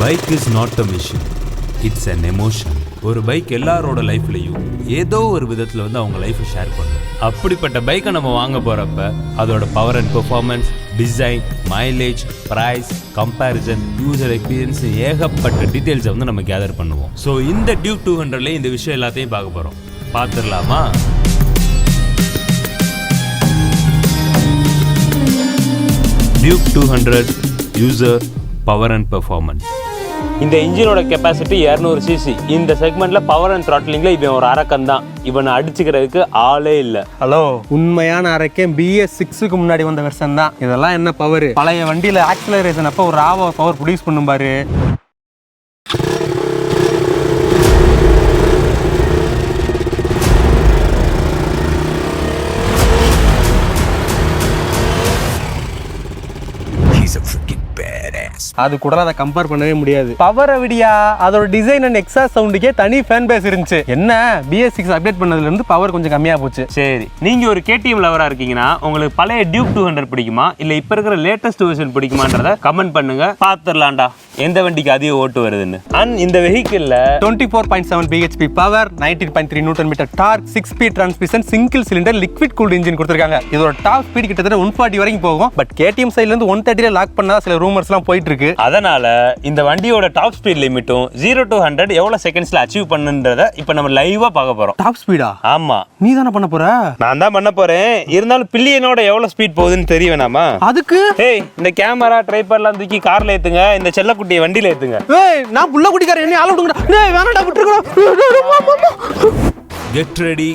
Bike is not a machine, it's an emotion. ஒரு bike எல்லாரோட லைஃப்லையும் ஏதோ ஒரு விதத்தில் வந்து அவங்க லைஃப்பை ஷேர் பண்ணும். அப்படிப்பட்ட பைக்கை நம்ம வாங்க போகிறப்ப அதோட power and performance, design, mileage, price, comparison, user experience, ஏகப்பட்ட டீட்டெயில்ஸை வந்து நம்ம கேதர் பண்ணுவோம். ஸோ இந்த டியூக் 200ல இந்த விஷயம் எல்லாத்தையும் பார்க்க போகிறோம். பார்த்துடலாமா? Duke 200 user power and performance. இந்த இன்ஜினோட கெப்பாசிட்டி 200 சிசி. இந்த செக்மெண்ட்ல பவர் அண்ட் த்ராட்லிங்ல இவன் ஒரு அரக்கன் தான். இவனை அடிச்சுக்கிறதுக்கு ஆளே இல்லை. ஹலோ, உண்மையான அரக்கன் BS6க்கு முன்னாடி வந்த வெர்ஷன் தான். இதெல்லாம் என்ன பவர்? பழைய வண்டியில ஆக்சிலரேஷன் அப்போ ஒரு ராவா பவர் ப்ரொடியூஸ் பண்ணும் பாரு. அது கூட அதை கம்பேர் பண்ணவே முடியாது. பவர் விடியா அதோட டிசைன் அண்ட் எக்ஸாஸ்ட் சவுண்டுக்கே தனி ஃபேன் பேஸ் இருந்துச்சு. என்ன BS6 அப்டேட் பண்ணதுல இருந்து பவர் கொஞ்சம் கம்மியா போச்சு. சரி, நீங்க ஒரு KTM லவரா இருக்கீங்கன்னா உங்களுக்கு பழைய டியூக் 200 பிடிக்குமா இல்ல இப்ப இருக்கிற லேட்டஸ்ட் வெர்ஷன் பிடிக்குமான்றத கமெண்ட் பண்ணுங்க. பாத்துறலாம்டா எந்த வண்டிக்கு அதிக ஓட்டு வருதுன்னு. அண்ட் இந்த வெஹிக்கிள்ல 24.7 bhp power, 19.3 newton metre torque, 6 speed transmission, single cylinder liquid cooled engine கொடுத்திருக்காங்க. இதோட டாப் ஸ்பீட் கிட்டத்தட்ட 140 வரைக்கும் போகும். பட் KTM சைடுல இருந்து 130ல லாக் பண்ணா சில ரூமர்ஸ் எல்லாம் போயிட்டு இருக்கு. அதனால இந்த வண்டியோட டாப் ஸ்பீட் லிமிட்டும் 0 to 100 எவ்வளவு செகண்ட்ஸ்ல அச்சீவ் பண்ணுன்றத இப்ப நம்ம லைவா பார்க்க போறோம். Top speedo? ஆமா, நீ தானே பண்ண போற? நான் தான் பண்ண போறேன். இருந்தாலும் பில்லியனோட எவ்வளவு ஸ்பீட் போகுதுன்னு தெரிய வேணாமா? அதுக்கு ஏய், இந்த கேமரா ட்ரைபாட்லாம் தூக்கி கார்ல ஏத்துங்க, இந்த செல்லக்குட்டியை வண்டியில ஏத்துங்க. ஏய், நான் புள்ள குட்டிக்காரன், என்ன ஆள விடுங்கடா. டேய் வேணாடா, விட்டுறடா. Get ready.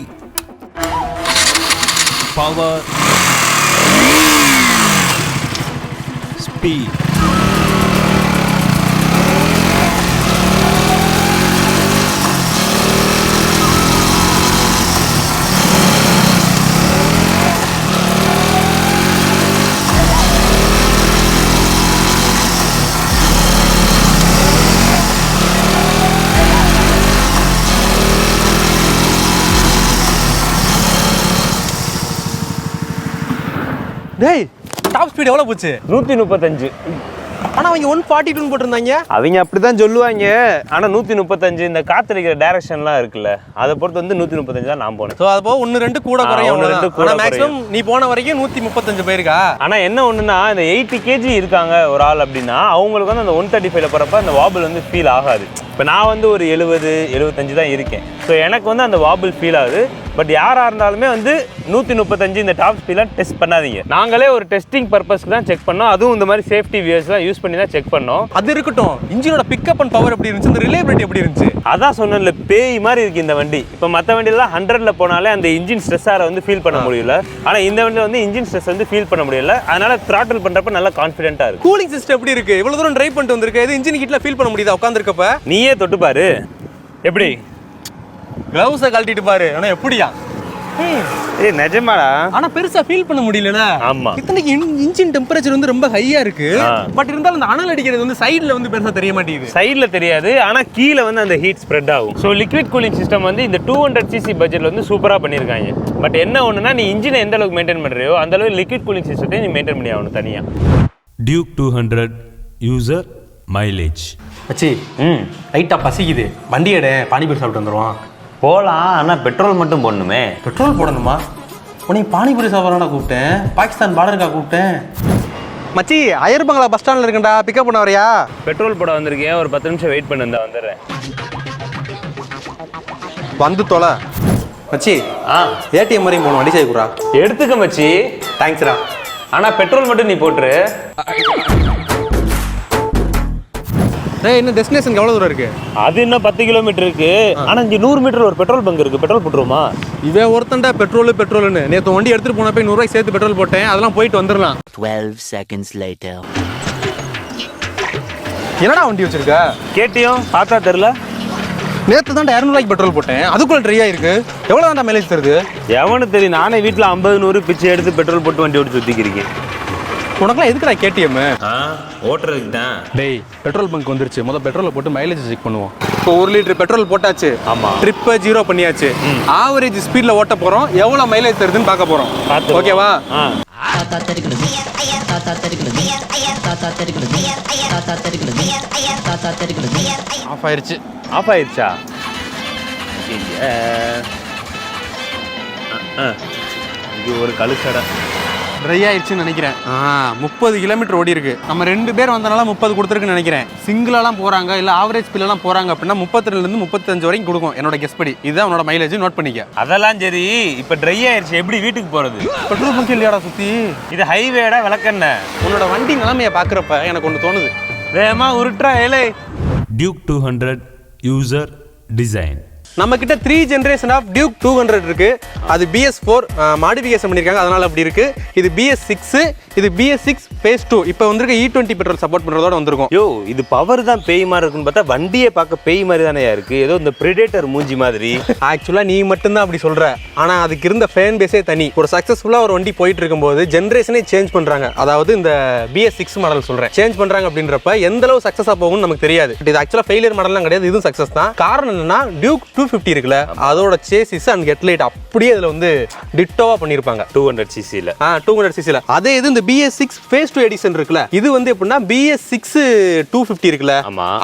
Power, speed. டேய், டாப் ஸ்பீட் எவ்வளவு போச்சு? 135. ஆனா அவங்க 142 போட்டிருந்தாங்க. அவங்க அப்படிதான் சொல்லுவாங்க. ஆனா 135 இந்த காத்தடிக்கிற டைரக்ஷன்லாம் இருக்குல்ல, அதை பொறுத்து வந்து 135 தான் நான் போனேன். சோ அது போக 1-2 கூட குறையும். 1-2 கூட ஆனா மேக்ஸிமம் நீ போன வரைக்கும் 135 போயிருக்கா. ஆனா என்ன ஒண்ணுன்னா, இந்த 80 kg இருக்காங்க ஒரு ஆள் அப்படின்னா அவங்களுக்கு வந்து அந்த 135ல போறப்ப அந்த வாபிள் வந்து ஃபீல் ஆகாது. இப்போ நான் வந்து ஒரு 70-75 தான் இருக்கேன். ஸோ எனக்கு வந்து அந்த வாபிள் ஃபீல் ஆகுது. பட் யாராக இருந்தாலுமே வந்து 135 இந்த டாப் ஸ்பீட்லாம் டெஸ்ட் பண்ணாதீங்க. நாங்களே ஒரு டெஸ்டிங் பர்பஸ்க்கு தான் செக் பண்ணோம். அதுவும் இந்த மாதிரி சேஃப்டி வியர்ஸ்லாம் யூஸ் பண்ணி தான் செக் பண்ணோம். அது இருக்கட்டும், இன்ஜினோட பிக்கப் அண்ட் பவர் எப்படி இருந்துச்சு? இந்த ரிலேபிலிட்டி எப்படி இருந்துச்சு? அதான் சொன்னேன்ல, பேய் மாதிரி இருக்கு இந்த வண்டி. இப்போ மற்ற வண்டியெல்லாம் 100ல போனாலே அந்த இன்ஜின் ஸ்ட்ரெஸ்ஸார வந்து ஃபீல் பண்ண முடியல. ஆனால் இந்த வண்டியில் வந்து இன்ஜின் ஸ்ட்ரெஸ் வந்து ஃபீல் பண்ண முடியல. அதனால த்ராட்டில் பண்ணுறப்ப நல்லா கான்ஃபிடென்ட்டாக இருக்கு. கூலிங் சிஸ்டம் எப்படி இருக்கு? இவ்வளோ தூரம் ட்ரைவ் பண்ணிட்டு வந்திருக்கு, இது இன்ஜின் கிட்ட ஃபீல் பண்ண முடியுதா உட்காந்துருக்கப்ப? நீயே தொட்டு பாரு. எப்படி கிளவுஸை கழட்டிட்டு பாரு. ஆனா எப்படியா? ஏய் நிஜமாடா. ஆனா பெருசா ஃபீல் பண்ண முடியல. ஆமா, இத்தனைக்கு இன்ஜின் டெம்பரேச்சர் வந்து ரொம்ப ஹையா இருக்கு. பட் இருந்தாலும் அந்த அனல் அடிக்கிறது வந்து சைடுல வந்து பெருசா தெரிய மாட்டேங்குது. சைடுல தெரியாது, ஆனா கீழே வந்து அந்த ஹீட் ஸ்ப்ரெட் ஆகும். ஸோ லிக்விட் கூலிங் சிஸ்டம் வந்து இந்த 200 cc பட்ஜெட்ல வந்து சூப்பரா பண்ணிருக்காங்க. பட் என்ன ஒண்ணுனா, நீ இன்ஜினை எந்த அளவுக்கு மெயின்டைன் பண்றியோ அந்த அளவுக்கு லிக்விட் கூலிங் சிஸ்டத்தையும் நீ மெயின்டைன் பண்ணி ஆகணும் தனியா. Duke 200 user mileage. அச்சி, லைட்டா பசிக்குது, வண்டி எடு, பானிபூரி சாப்பிட்டு வந்துருவான். போகலாம், ஆனால் பெட்ரோல் மட்டும் போடணுமே. பெட்ரோல் போடணுமா? உன்னை பானிபூரி சாப்பிட்றானா கூப்பிட்டேன்? பாகிஸ்தான் பார்டருக்கா கூப்பிட்டேன்? மச்சி, ஐயர்பங்களா பஸ் ஸ்டாண்டில் இருக்கேன்டா, பிக்கப் பண்ண வரையா? பெட்ரோல் போட வந்திருக்கேன், ஒரு 10 நிமிஷம் வெயிட் பண்ணி வந்துடுறேன். வந்து தொலை மச்சி. ATM வரையும் போகணும், வண்டி செய்யக்கூடா. எடுத்துக்க மச்சி. தேங்க்ஸ்ரா. ஆனால் பெட்ரோல் மட்டும் நீ போட்டுரு. டேய், இன்னும் டெஸ்டினேஷனுக்கு எவ்வளோ தூரம் இருக்கு? அது இன்னும் 10 கிலோமீட்டர் இருக்கு. ஆனால் இங்கே 100 மீட்டர் ஒரு பெட்ரோல் பங்க் இருக்கு. பெட்ரோல் போட்டுருமா? இவன் ஒருத்தன்டா பெட்ரோல்னு நேற்று வண்டி எடுத்துட்டு போனப்ப 100 ரூபாய் சேர்த்து பெட்ரோல் போட்டேன். அதெல்லாம் போயிட்டு வந்துடலாம். 12 seconds later. என்னடா வண்டி வச்சிருக்க? KTM பார்த்தா தெரியல. நேற்று தான் 200 ரூபாய்க்கு பெட்ரோல் போட்டேன், அதுக்குள்ள ட்ரை ஆயிருக்கு. எவ்வளோ தான்டா மைலேஜ் தருது? எவனு தெரியும். நானே வீட்டில் 50-100 பிச்சை எடுத்து பெட்ரோல் போட்டு வண்டி ஓடி சுற்றிக்கிறீங்க. உனக்குலாம் எதுக்குடா KTM? ஓட்டுறதுக்கு தான். டேய், பெட்ரோல் பங்க் வந்துருச்சு, முதல்ல பெட்ரோலை போட்டு மைலேஜ் செக் பண்ணுவோம். இப்போ 1 லிட்டர் பெட்ரோல் போட்டாச்சு. ஆமா, ட்ரிப்பை 0 பண்ணியாச்சு. ஆவரேஜ் ஸ்பீட்ல ஓட்ட போறோம், எவ்வளவு மைலேஜ் தருதுன்னு பார்க்க போறோம். ஓகேவா? ஆஃப் ஆயிருச்சு. ஆஃப் ஆயிடுச்சா? இது ஒரு கழுசடை. ட்ரை ஆயிடுச்சுன்னு நினைக்கிறேன். 30 கிலோமீட்டர் ஓடி இருக்கு. நம்ம 2 பேர் வந்தனால 30 கொடுத்துருக்குன்னு நினைக்கிறேன். சிங்கிளாலாம் போறாங்க இல்ல ஆவரேஜ் ஸ்பீட்லாம் போறாங்க அப்படின்னா 32 35 வரைக்கும் கொடுக்கும் என்னோட கெஸ் படி. இதுதான் உன்னோட மைலேஜ், நோட் பண்ணிக்க. அதெல்லாம் சரி, இப்ப ட்ரை ஆயிடுச்சு, எப்படி வீட்டுக்கு போறது? பெட்ரோல் பங்க் இல்லையாடா சுத்தி? இது ஹைவேடா விளக்கண்ண? உன்னோட வண்டி நிலைமையை பாக்குறப்ப எனக்கு ஒன்று தோணுது. வேகமா உருட்டுறா ஏலே. Duke 200 user design. நம்ம கிட்ட 3 ஜெனரேஷன் ஆஃப் டியூக் 200 இருக்கு. அது BS4 மாடிஃபிகேஷன் பண்ணிருக்காங்க, அதனால அப்படி இருக்கு. இது BS6, இது BS6 phase 2. இப்போ வந்திருக்க E20 பெட்ரோல் சப்போர்ட் பண்றதோட வந்திருக்கும். யோ, இது பவர் தான் பேய் மாதிரி இருக்குன்னு பார்த்தா வண்டியே பார்க்க பேய் மாதிரி தானே இருக்கு. ஏதோ இந்த பிரெடேட்டர் மூஞ்சி மாதிரி. ஆக்சுவலா நீ மட்டும்தான் அப்படி சொல்ற, ஆனா அதுக்கு இருந்த ஃபேன் பேஸே தனி. ஒரு சக்சஸ்ஃபுல்லா ஒரு வண்டி போயிட்டு இருக்கும்போது ஜெனரேஷனே சேஞ்ச் பண்றாங்க. அதாவது இந்த BS6 மாடல் சொல்றேன், சேஞ்ச் பண்றாங்க அப்படின்றப்ப எந்த அளவு சக்சஸா போகும்னு நமக்கு தெரியாது. இது ஆக்சுவலா ஃபெயிலியர் மாடல்லாம் கிடையாது, இதுவும் சக்சஸ் தான். காரணம் என்னன்னா டியூக் 250 இருக்குல்ல, அதோட சேசிஸ் அண்ட் ஹெட்லைட் அப்படியே இதுல வந்து டிட்டோவா பண்ணிருப்பாங்க 200cc-ல. 200cc-ல. அதே இது இந்த BS6 phase 2 எடிஷன் இருக்குல்ல, இது வந்து எப்படின்னா BS6 250 இருக்குல்ல,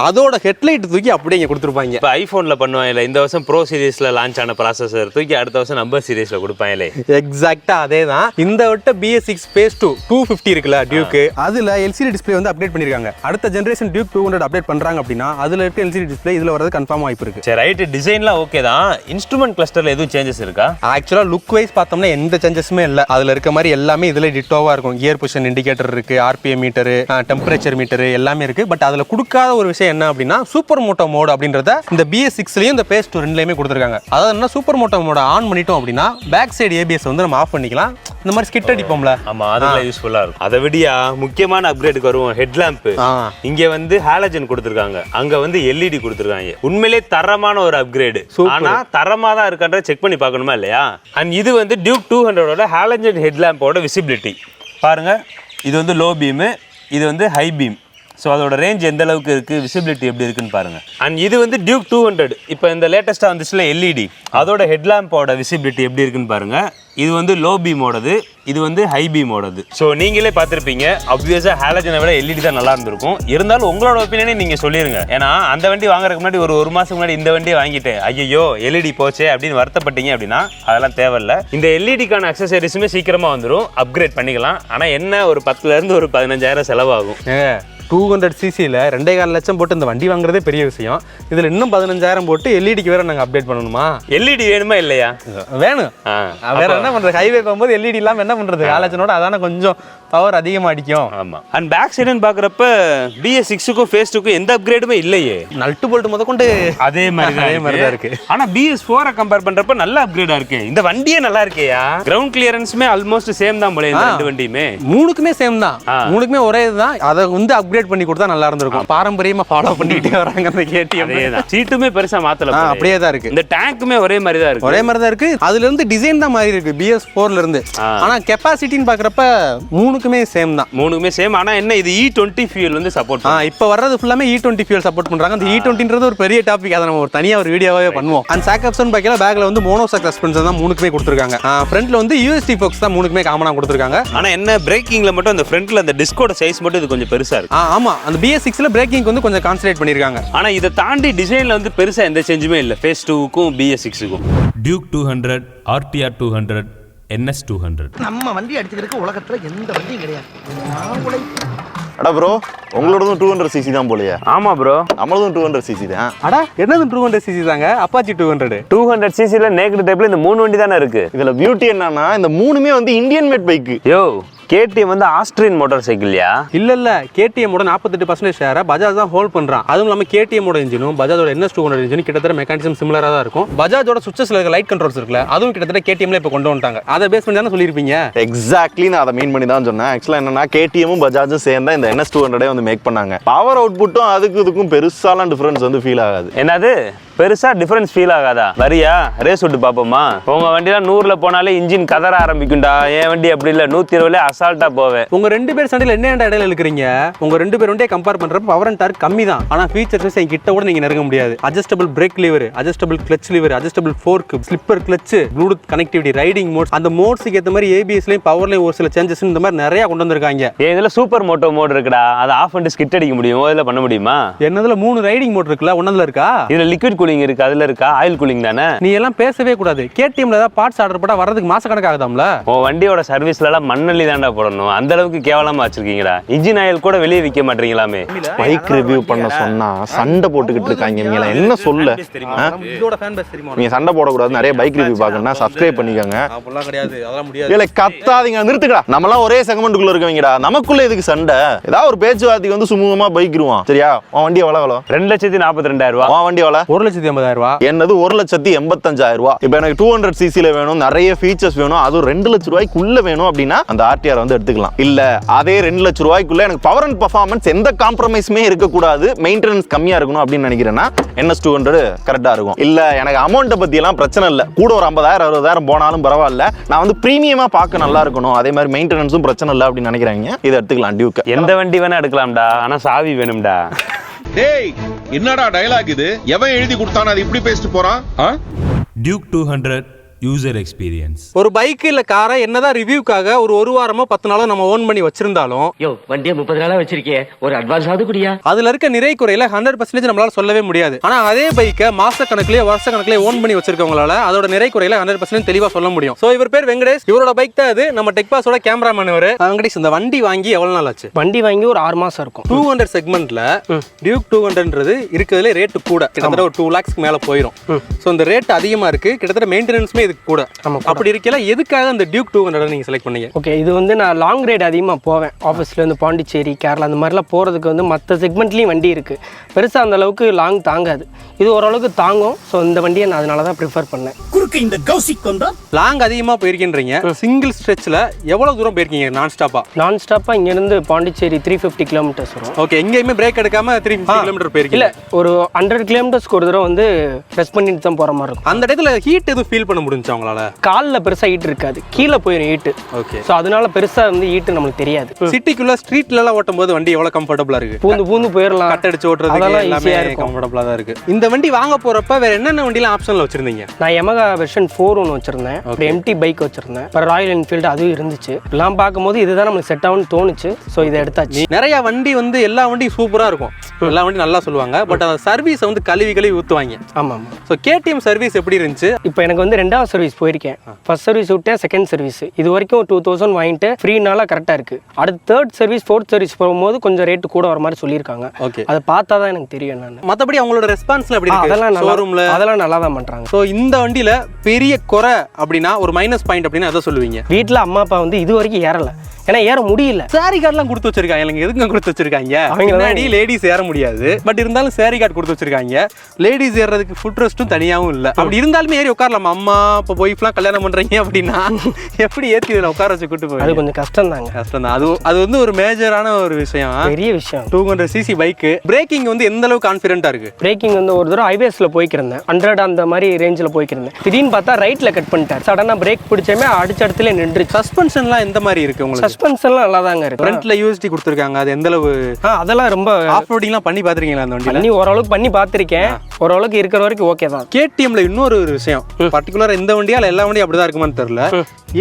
அதோட ஹெட்லைட் தூக்கி அப்படியே இங்க கொடுத்துருப்பாங்க. இப்போ ஐபோன்ல பண்ணுவாங்கல்ல, இந்த வருஷம் ப்ரோ சீரிஸ்ல லான்ச் ஆன ப்ராசஸர் தூக்கி அடுத்த வருஷம் நம்பர் சீரிஸ்ல கொடுப்பாங்களே. எக்ஸாக்ட்டா அதே தான். இந்த வட்ட BS6 phase 2 250 இருக்குல்ல டியூக், அதுல LCD டிஸ்ப்ளே வந்து அப்டேட் பண்ணிருக்காங்க. அடுத்த ஜெனரேஷன் டியூக் 200 அப்டேட் பண்றாங்க அப்படின்னா அதுல இருக்க LCD டிஸ்ப்ளே இதுல வரது கன்ஃபார்ம் வாய்ப்பு இருக்கு. சரி ரைட், டிசைன்லாம் ஓகே தான். இன்ஸ்ட்ருமெண்ட் கிளஸ்டர்ல எதுவும் சேஞ்சஸ் இருக்கா? ஆக்சுவலா லுக் வைஸ் பார்த்தோம்னா எந்த சேஞ்சஸுமே இல்ல. அதுல இருக்க மாதிரி எல்லாமே இதுல டிட்டோவா இருக்கும். கியர் பொசிஷன் இண்டிகேட்டர் இருக்கு, RPM மீட்டர், டெம்பரேச்சர் மீட்டர் எல்லாமே இருக்கு. பட் அதுல கொடுக்காத ஒரு விஷயம் என்ன அப்படின்னா சூப்பர் மோட்டோ மோட் அப்படின்றத இந்த BS6லயும் இந்த phase 2 ரெண்டுலயுமே கொடுத்துருக்காங்க. அதாவது என்ன, சூப்பர் மோட்டோ மோட ஆன் பண்ணிட்டோம் அப்படின்னா பேக் சைடு ABS வந்து நம்ம ஆஃப் பண்ணிக்கலாம். இந்த மாதிரி ஸ்கிட் அடிப்போம்ல, ஆமா, அதெல்லாம் யூஸ்ஃபுல்லா இருக்கும். அதை விடியா முக்கியமான அப்கிரேடுக்கு வருவோம். ஹெட் லாம்ப் இங்க வந்து ஹாலஜன் கொடுத்துருக்காங்க, அங்க வந்து LED கொடுத்துருக்காங்க. உண்மையிலே தரமான ஒரு அப்கிரேடு. ஆனா தரமா தான் இருக்கான்ற செக் பண்ணி பார்க்கணுமா இல்லையா? அண்ட் இது வந்து டியூக் 200ஓட ஹாலஜன் ஹெட் லாம்போட விசிபிலிட்டி பாருங்க. இது வந்து லோ பீம், இது வந்து ஹை பீம். ஸோ அதோட ரேஞ்ச் எந்த அளவுக்கு இருக்குது, விசிபிலிட்டி எப்படி இருக்குன்னு பாருங்கள். அண்ட் இது வந்து டியூக் 200 இப்போ இந்த லேட்டஸ்ட்டாக வந்துச்சுல LED, அதோட ஹெட்லாம்போட விசிபிலிட்டி எப்படி இருக்குன்னு பாருங்கள். இது வந்து லோ பீமோடது, இது வந்து ஹை பீமோடது. ஸோ நீங்களே பார்த்துருப்பீங்க, அப்வியஸாக ஹாலஜனை விட LED தான் நல்லா இருந்திருக்கும். இருந்தாலும் உங்களோட ஒப்பீனியனே நீங்கள் சொல்லிடுங்க. ஏன்னா அந்த வண்டி வாங்குறதுக்கு முன்னாடி ஒரு மாதத்துக்கு முன்னாடி இந்த வண்டியை வாங்கிட்டு ஐயோ LED போச்சே அப்படின்னு வருத்தப்பட்டீங்க அப்படின்னா அதெல்லாம் தேவையில்லை. இந்த LEDக்கான அக்சசரிஸுமே சீக்கிரமாக வந்துடும், அப்கிரேட் பண்ணிக்கலாம். ஆனால் என்ன, ஒரு 10,000 ஒரு 15,000 செலவாகும். 200cc-ல 2.25 லட்சம் போட்டு இந்த வண்டி வாங்குறதே பெரிய விஷயம். இதுல இன்னும் 15,000 போட்டு LEDக்கு வேற நாங்க அப்டேட் பண்ணணுமா? LED வேணுமா இல்லையா? வேணும். வேற என்ன பண்றது, ஹைவே போகும்போது LED இல்லாம என்ன பண்றது? ஹாலஜனோட அதான கொஞ்சம் பவர் அதிகமா அடிக்கும். ஆமா. அண்ட் பேக் சைடுன்னு பாக்குறப்ப BS6க்கும் phase 2க்கும் எந்த அப்கிரேடுமே இல்லையே. நல்ட் போல்ட் முதற்கொண்டு அதே மாதிரி தான் இருக்கு. ஆனா BS4 கம்பேர் பண்றப்ப நல்ல அப்கிரேடா இருக்கு. இந்த வண்டியே நல்லா இருக்கேயா. கிரவுண்ட் கிளியரன்ஸ்மே ஆல்மோஸ்ட் சேம் தான் போல இந்த ரெண்டு வண்டியுமே. மூணுக்குமே சேம் தான், மூணுக்குமே ஒரே இதுதான். அதை வந்து அப்கிரேட் பண்ணி கொடுத்தா நல்லா இருந்திருக்கும். பாரம்பரியமா ஃபாலோ பண்ணிட்டே வராங்க அந்த KTM. சீட்டுமே பெருசா மாத்தல, அப்படியே தான் இருக்கு. இந்த டேங்க்குமே ஒரே மாதிரி தான் இருக்கு, ஒரே மாதிரி தான் இருக்கு. அதுல இருந்து டிசைன் தான் மாறி இருக்கு BS4ல இருந்து. ஆனா கெபாசிட்டின்னு பாக்குறப்ப மூணுக்குமே சேம் தான். மூணுக்குமே சேம். ஆனா என்ன, இது E20 ஃபியூல் வந்து சப்போர்ட். இப்போ வர்றது ஃபுல்லாமே E20 ஃபியூல் சப்போர்ட் பண்றாங்க. அந்த E20ன்றது ஒரு பெரிய டாபிக், அதை நம்ம ஒரு தனியா ஒரு வீடியோவே பண்ணுவோம். அண்ட் சாக் ஆப்ஷன் பாக்கல பேக்ல வந்து மோனோசாக் சஸ்பென்ஷன் தான் மூணுக்குமே கொடுத்துருக்காங்க. ஃப்ரண்ட்ல வந்து USD ஃபோக்ஸ் தான் மூணுக்குமே காமனா கொடுத்துருக்காங்க. ஆனா என்ன, பிரேக்கிங்ல மட்டும் அந்த ஃப்ரண்ட்ல அந்த டிஸ்கோட சைஸ் மட்டும் இது கொஞ்சம் பெருசா இருக்கு. ஆமா, அந்த BS6ல பிரேக்கிங் வந்து கொஞ்சம் கான்சன்ட்ரேட் பண்ணிருக்காங்க. ஆனா இதை தாண்டி டிசைன்ல வந்து பெருசா எந்த சேஞ்சுமே இல்ல phase 2க்கும் BS6க்கும். Duke 200, RTR 200, NS 200. நம்ம வண்டி அடிச்சுக்கிறதுக்கு உலகத்துல எந்த வண்டியும் கிடையாது. அடா ப்ரோ, உங்களோடதும் 200cc தான் போலையா? ஆமா ப்ரோ, நம்மளதும் 200cc தான். அடா என்னது 200cc தாங்க, அப்பாச்சி 200. 200cc-ல நேக்டு டைப்ல இந்த மூணு வண்டி தானே இருக்கு. இதுல பியூட்டி என்னன்னா இந்த மூணுமே வந்து இந்தியன் மேட் பைக். யோ, KTM வந்து ஆஸ்ட்ரியன் மோட்டார் சைக்கிள்யா? இல்ல KTM ஓட 48% ஷேரை பஜாஜ் தான் ஹோல்ட் பண்றான். அதுவும் இல்லாம KTM ஓட இன்ஜினும் பஜாஜோட NS 200 இன்ஜினும் கிட்டத்தட்ட மெக்கானிசம் சிமிலரா தான் இருக்கும். பஜாஜோட சுவிட்சஸ்ல இருக்க லைட் கண்ட்ரோல்ஸ் இருக்குல்ல, அதுவும் கிட்டத்தட்ட KTMல இப்ப கொண்டு வந்துட்டாங்க. அதை பேஸ் பண்ணி தானே சொல்லிருப்பீங்க. எக்ஸாக்ட்லி, நான் அதை மீன் பண்ணி தான் சொன்னேன். ஆக்சுவலா என்னன்னா KTMமும் பஜாஜும் சேர்ந்தா இந்த NS 200 வந்து மேக் பண்ணாங்க. பவர் அவுட்புட்டும் அதுக்கு இதுக்கும் பெருசாலாம் டிஃபரன்ஸ் வந்து ஃபீல் ஆகாது. என்னது பெருசா டிஃபரன்ஸ் ஃபீல் ஆகாதா? வரியா ரேஸ் விட்டு பாப்போமா? உங்க வண்டிலாம் 100ல போனாலே இன்ஜின் கதற ஆரம்பிக்கும்டா. என் வண்டி அப்படி இல்ல, 120 அசால்ட்டா போவேன். உங்க 2 பேர் சண்டையில என்ன இடையில இருக்கிறீங்க? உங்க 2 பேர் வண்டியை கம்பேர் பண்றப்ப பவர் அண்ட் டார்க் கம்மி தான். ஆனா ஃபீச்சர்ஸ் என் கிட்ட கூட நீங்க நெருங்க முடியாது. Adjustable break liver, adjustable clutch liver, adjustable fork, slipper clutch, Bluetooth connectivity, riding modes, அந்த மோட்ஸ்க்கு ஏத்த மாதிரி ஏபிஎஸ்லயும் பவர்லயும் ஒரு சில சேஞ்சஸ் இந்த மாதிரி நிறைய கொண்டு வந்திருக்காங்க. இதுல சூப்பர் மோட்டோ மோட் இருக்குடா. அதை ஆஃப் பண்ணிட்டு ஸ்கிட் அடிக்க முடியும். இதுல பண்ண முடியுமா? என்னதுல 3 ரைடிங் மோட் இருக்குல்ல, ஒன்னதுல இருக்கா? இதுல லிக்விட் கூலிங் இருக்கு, அதுல இருக்கா ஆயில் கூலிங் தானே? நீ எல்லாம் பேசவே கூடாது. கேடிஎம்ல ஏதாவது பார்ட்ஸ் ஆர்டர் போட்டா வரதுக்கு மாச கணக்கு ஆகுதாம்ல. உன் வண்டியோட சர்வீஸ்ல எல்லாம் மண்ணள்ளி தாண்டா போடணும். அந்த அளவுக்கு கேவலமா வச்சிருக்கீங்கடா. இன்ஜின் ஆயில் கூட வெளியே விற்க மாட்டீங்களாமே. பைக் ரிவ்யூ பண்ண சொன்னா சண்டை போட்டுக்கிட்டு இருக்காங்க. நீங்க என்ன சொல்ல? இதோட ஃபேன் பேஸ் தெரியுமா? நீங்க சண்டை போடக்கூடாது. நிறைய பைக் ரிவ்யூ பார்க்கணும்னா சப்ஸ்கிரைப் பண்ணிக்கோங்க. அப்படிலாம் கிடையாது, அதெல்லாம் முடியாது. இல்ல கத்தாதீங்க, நிறுத்துக்கடா. நம்மலாம் ஒரே செக்மெண்ட்டுக்குள்ள இருக்கவங்கடா. நமக்குள்ள எதுக்கு சண்டை? ஏதாவது ஒரு பேச்சுவார்த்தைக்கு வந்து சுமூகமா பைக்கிருவான். சரியா? உன் வண்டி எவ்வளவு? 2,42,000 ரூபாய். உன் வண்டி எவ்வளவு? 1,80,000 ரூபாய். என்னது 1,85,000 ரூபாய். இப்போ எனக்கு 200 சிசில வேணும், நிறைய ஃபீச்சர்ஸ் வேணும், அதுவும் 2 லட்சம் ரூபாய்க்குள்ள வேணும் அப்படின்னா அந்த ஆர்டிஆர் வந்து எடுத்துக்கலாம். இல்ல அதே 2 லட்சம் ரூபாய்க்குள்ள எனக்கு பவர் அண்ட் பர்ஃபார்மன்ஸ் எந்த காம்ப்ரமைஸுமே இருக்கக்கூடாது, மெயின்டெனன்ஸ் கம்மியா இருக்கணும் அப்படின்னு நினைக்கிறேன்னா NS 200 கரெக்டா இருக்கும். இல்ல எனக்கு அமௌண்ட்டை பத்தி எல்லாம் பிரச்சனை இல்ல, கூட ஒரு 50,000 60,000 போனாலும் பரவாயில்ல, நான் வந்து பிரீமியமா பார்க்க நல்லா இருக்கணும், அதே மாதிரி மெயின்டெனன்ஸும் பிரச்சனை இல்லை அப்படின்னு நினைக்கிறாங்க, இதை எடுத்துக்கலாம். டியூக் எந்த வண்டி வேணா எடுக்கலாம்டா, ஆனா சாவி வேணும்டா. டேய் என்னடா டயலாக் இது? எவன் எழுதி கொடுத்தானே அது இப்படி பேசிட்டு போறான்? Duke 200 user experience. ஒரு பைக் இல்ல காரை என்னதான் ரிவ்யூக்காக ஒரு வாரமோ 10 நாளோ நம்ம ஓன் பண்ணி வச்சிருந்தாலும், யோ வண்டியை 30 நாளா வச்சிருக்கே, ஒரு அட்வான்ஸ் ஆகுது குடியா. அதுல இருக்க நிறை குறையில 100% நம்மளால சொல்லவே முடியாது. ஆனா அதே பைக்கை மாச கணக்குலயே வருஷ கணக்குலயே ஓன் பண்ணி வச்சிருக்கவங்களால அதோட நிறை குறையில 100% தெளிவா சொல்ல முடியும். சோ இவர் பேர் வெங்கடேஷ், இவரோட பைக் தான் அது. நம்ம டெக்பாஸோட கேமராமேன் இவரு. வெங்கடேஷ், இந்த வண்டி வாங்கி எவ்வளவு நாள் ஆச்சு? வண்டி வாங்கி ஒரு 6 மாசம் இருக்கும். 200 செக்மெண்ட்ல டியூக் 200ன்றது இருக்கிறதுல ரேட்டு கூட, கிட்டத்தட்ட ஒரு 2 lakhs மேல போயிடும். சோ இந்த ரேட் அதிகமா இருக்கு, கிட்டத்தட்ட மெயின்டெனன்ஸ்மே இதுக்கு கூட. அப்படி இருக்கல, எதுக்காக அந்த டியூக் 200 நீங்க செலக்ட் பண்ணீங்க? ஓகே, இது வந்து நான் லாங் ரைடு அதிகமாக போவேன். ஆஃபீஸ்ல இருந்து பாண்டிச்சேரி, கேரளா அந்த மாதிரிலாம் போகிறதுக்கு வந்து மற்ற செக்மெண்ட்லேயும் வண்டி இருக்குது. பெருசாக அந்த அளவுக்கு லாங் தாங்காது, இது ஓரளவுக்கு தாங்கும். ஸோ இந்த வண்டியை நான் அதனால தான் ப்ரிஃபர் பண்ணேன். லாங் அதிகமாக போயிருக்கீன்றீங்க, சிங்கிள் ஸ்ட்ரெச்சில் எவ்வளோ தூரம் போயிருக்கீங்க நான் ஸ்டாப்பா? நான் ஸ்டாப்பாக இங்கேருந்து பாண்டிச்சேரி 350 கிலோமீட்டர்ஸ் வரும். ஓகே, எங்கேயுமே பிரேக் எடுக்காம 350 கிலோமீட்டர் போயிருக்கீங்க? இல்லை, ஒரு 100 கிலோமீட்டர்ஸ்க்கு ஒரு தடவை வந்து ரெஸ்ட் பண்ணிட்டு தான் போகிற மாதிரி இருக்கும். அந்த இடத்துல ஹீட் எதுவும் ஃபீல் பண்ண முடிஞ்சா உங்களால? காலில் பெருசாக ஹீட் இருக்காது, கீழே போயிடும் ஹீட்டு. ஓகே, ஸோ அதனால பெருசாக வந்து ஹீட்டு நம்மளுக்கு தெரியாது. சிட்டிக்குள்ள ஸ்ட்ரீட்லலாம் ஓட்டும் போது வண்டி எவ்வளோ கம்ஃபர்டபுளாக இருக்கு? பூந்து போயிடலாம், கட் அடிச்சு ஓட்டுறதுக்கு அதெல்லாம் எல்லாமே ஈஸியாக இருக்கும், கம்ஃபர்டபுளாக தான் இருக்கு. இந்த வண்டி வாங்க போறப்ப வேற என்னென்ன வண்டிலாம் ஆப்ஷன்ல வச்சிருந்தீங்க? நான் Yamaha வெர்ஷன் 4 ஒன்று வச்சிருந்தேன், ஒரு எம்டி பைக் வச்சிருந்தேன், அப்புறம் ராயல் என்ஃபீல்டு அதுவும் இருந்துச்சு. எல்லாம் பார்க்கும்போது இதுதான் நம்மளுக்கு செட் ஆகும்னு தோணுச்சு. ஸோ இதை எடுத்தாச்சு. நிறைய வண்டி வந்து எல்லா வண்டியும் சூப்பரா இருக்கும், எல்லா வண்டியும் நல்லா சொல்லுவாங்க, பட் அந்த சர்வீஸ் வந்து கழுவி ஊற்றுவாங்க. ஆமாம். ஸோ கேடிஎம் சர்வீஸ் எப்படி இருந்துச்சு? இப்போ எனக்கு வந்து 2வது சர்வீஸ் போயிருக்கேன். ஃபர்ஸ்ட் சர்வீஸ் விட்டேன், செகண்ட் சர்வீஸ் இது வரைக்கும் 2000 வாங்கிட்டு ஃப்ரீனால கரெக்டாக இருக்கு. அடுத்து 3rd சர்வீஸ் 4th சர்வீஸ் போகும்போது கொஞ்சம் ரேட்டு கூட வர மாதிரி சொல்லியிருக்காங்க. ஓகே, அதை பார்த்தா தான் எனக்கு தெரியும். நான் மற்றபடி அவங்களோட ரெஸ்பான்ஸ்ல எப்படி இருக்கு? அதெல்லாம் நல்லா தான் பண்றாங்க. ஸோ இந்த வண்டியில பெரிய குறை அப்படின்னா, ஒரு மைனஸ் பாயிண்ட் அப்படின்னா எதை சொல்லுவீங்க? வீட்டில் அம்மா அப்பா வந்து இது வரைக்கும் ஏறல, ஏன்னா ஏற முடியல. சாரி கார்டுலாம் கொடுத்து வச்சிருக்காங்க. எனக்கு எதுக்கு கொடுத்து வச்சிருக்காங்க? முன்னாடி லேடிஸ் ஏற முடியாது, பட் இருந்தாலும் சாரி கார்டு கொடுத்து வச்சிருக்காங்க. லேடிஸ் ஏறதுக்கு ஃபுட் ரெஸ்ட்டும் தனியாகவும் இல்லை. அப்படி இருந்தாலுமே ஏறி உட்காரலாமா? அம்மா இப்போ ஒய்ஃப்லாம் கல்யாணம் பண்றீங்க அப்படின்னா எப்படி ஏற்றி இதில் உட்கார வச்சு கூட்டு போய்? அது கொஞ்சம் கஷ்டம் தாங்க. கஷ்டம் தான். அது வந்து ஒரு மேஜரான ஒரு விஷயம், பெரிய விஷயம். 200cc bike. பிரேக்கிங் வந்து எந்த அளவுக்கு கான்ஃபிடென்ட்டா இருக்கு? பிரேக்கிங் வந்து ஒரு தடவை ஹைவேஸ்ல போய்க்கிருந்தேன், 100 அந்த மாதிரி ரேஞ்சில் போய்க்கிருந்தேன். திடீர்னு பார்த்தா ரைட்ல கட் பண்ணிட்டார். சடனா பிரேக் பிடிச்சமே அடிச்ச இடத்துல நின்றுச்சு. சஸ்பென்ஷன்லாம் எந்த மாதிரி இருக்கு உங்களுக்கு? சஸ்பென்ஷன்லாம் நல்லா தாங்க இருக்கு. ஃப்ரண்ட்ல யூஎஸ்டி கொடுத்துருக்காங்க, அது எந்த அளவு? அதெல்லாம் ரொம்ப ஆஃப் ரோடிங்லாம் பண்ணி பார்த்துருக்கீங்களா அந்த வண்டியில? பண்ணி ஓரளவுக்கு பண்ணி பார்த்துருக்கேன், ஓரளவுக்கு இருக்கிற வரைக்கும் ஓகே தான். கேடிஎம்ல இன்னொரு ஒரு விஷயம், பர்டிகுலரா இந்த வண்டியா இல்லை எல்லா வண்டியும் அப்படிதான் இருக்குமான்னு தெரியல,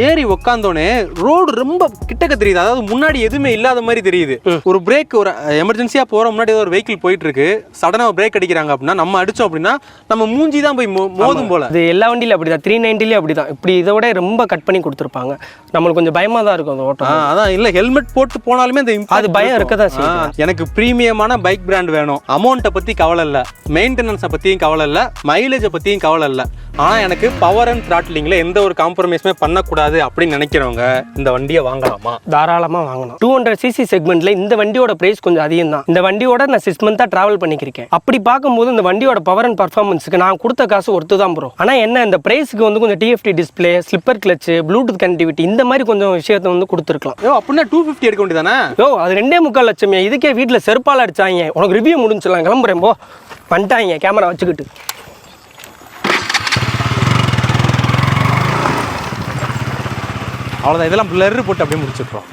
ஏறி உட்காந்தோடனே ரோடு ரொம்ப கிட்டக்க தெரியுது. அதாவது முன்னாடி எதுவுமே இல்லாத மாதிரி தெரியுது. ஒரு பிரேக், ஒரு எமர்ஜென்சியா போற முன்னாடி ஏதோ ஒரு வெஹிக்கிள் போயிட்டு இருக்கு, சடனா பிரேக் அடிக்கிறாங்க அப்படின்னா நம்ம அடிச்சோம் அப்படின்னா நம்ம மூஞ்சி தான் போய் மோதும் போல. இது எல்லா வண்டியிலும் அப்படிதான், 390லயும் அப்படிதான். இப்படி இதை விட ரொம்ப கட் பண்ணி கொடுத்துருப்பாங்க. நம்மளுக்கு கொஞ்சம் பயமா தான் இருக்கும் அந்த ஓட்டம். அதான் இல்ல, ஹெல்மெட் போட்டு போனாலுமே அது பயம் இருக்கதான் செய்யும். எனக்கு பிரீமியமான பைக் பிராண்ட் வேணும், அமௌண்ட்டை பத்தி கவலை இல்லை, மெயின்டெனன்ஸை பத்தியும் கவலை இல்லை, மைலேஜை பத்தியும் கவலை இல்லை, ஆனா எனக்கு பவர் அண்ட் த்ராட்லிங்ல எந்த ஒரு காம்ப்ரமைஸுமே பண்ணக்கூடாது அப்படின்னு நினைக்கிறவங்க இந்த வண்டியை வாங்கலாமா? தாராளமா வாங்கலாம். 200cc செக்மெண்ட்ல இந்த வண்டியோட பிரைஸ் கொஞ்சம் அதிகம் தான். இந்த வண்டியோட நான் 6 மந்த்தா டிராவல் பண்ணிக்கிறேன். அப்படி பார்க்கும்போது இந்த வண்டியோட பவர் அண்ட் பர்ஃபார்மன்ஸுக்கு நான் கொடுத்த காசு ஒர்த்து தான் ப்ரோ. ஆனா என்ன, இந்த பிரைஸ்க்கு வந்து கொஞ்சம் TFT display, slipper clutch, Bluetooth connectivity இந்த மாதிரி கொஞ்சம் விஷயத்தை வந்து கொடுத்துருக்கலாம். அப்படின்னா 250 எடுக்க வேண்டியதானே? அது 2.25 லட்சம். இதுக்கே வீட்டில் செருப்பால் அடிச்சாங்க. உனக்கு ரிவ்யூ முடிஞ்சிடலாம், கிளம்புறேன் போ பண்ணிட்டாங்க கேமரா வச்சுக்கிட்டு. அவ்வளோதான், இதெல்லாம் blur போட்டு அப்படியே முடிச்சிடுறோம்.